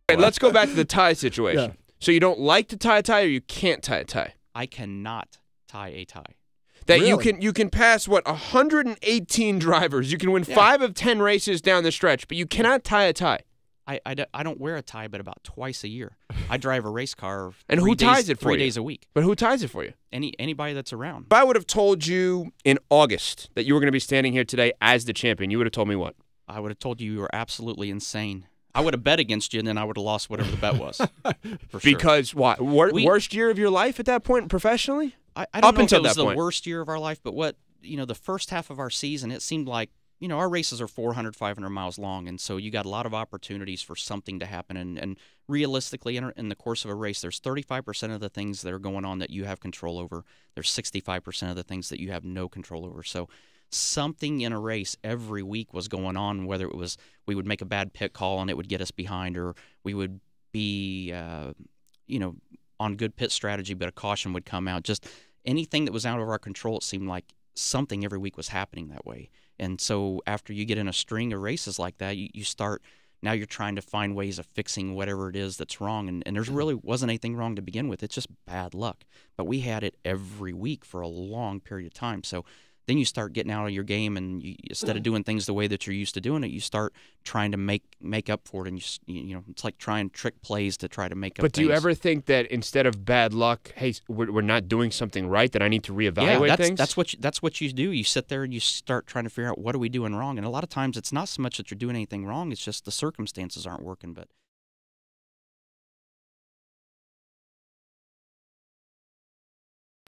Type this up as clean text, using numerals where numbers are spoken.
Right, let's go back to the tie situation. Yeah. So you don't like to tie a tie, or you can't tie a tie? I cannot tie a tie. That really? you can pass, what, 118 drivers. You can win 5 of 10 races down the stretch, but you cannot tie a tie. I don't wear a tie but about twice a year. I drive a race car and who ties it for 3 days a week. But who ties it for you? Anybody that's around. If I would have told you in August that you were going to be standing here today as the champion, you would have told me what? I would have told you were absolutely insane. I would have bet against you, and then I would have lost whatever the bet was. For sure. Because what? Worst year of your life at that point professionally? I don't know if it was the worst year of our life, but the first half of our season, it seemed like, our races are 400, 500 miles long, and so you got a lot of opportunities for something to happen. And realistically, in the course of a race, there's 35% of the things that are going on that you have control over. There's 65% of the things that you have no control over. So something in a race every week was going on, whether it was we would make a bad pit call and it would get us behind, or we would be, on good pit strategy, but a caution would come out. Just anything that was out of our control, it seemed like something every week was happening that way. And so after you get in a string of races like that, you start, now you're trying to find ways of fixing whatever it is that's wrong. And there's really wasn't anything wrong to begin with. It's just bad luck. But we had it every week for a long period of time. So then you start getting out of your game, and instead of doing things the way that you're used to doing it, you start trying to make up for it. And it's like trying trick plays to try to make up. But do you ever think that instead of bad luck, hey, we're not doing something right, that I need to reevaluate things? That's what you do. You sit there and you start trying to figure out, what are we doing wrong? And a lot of times it's not so much that you're doing anything wrong; it's just the circumstances aren't working. But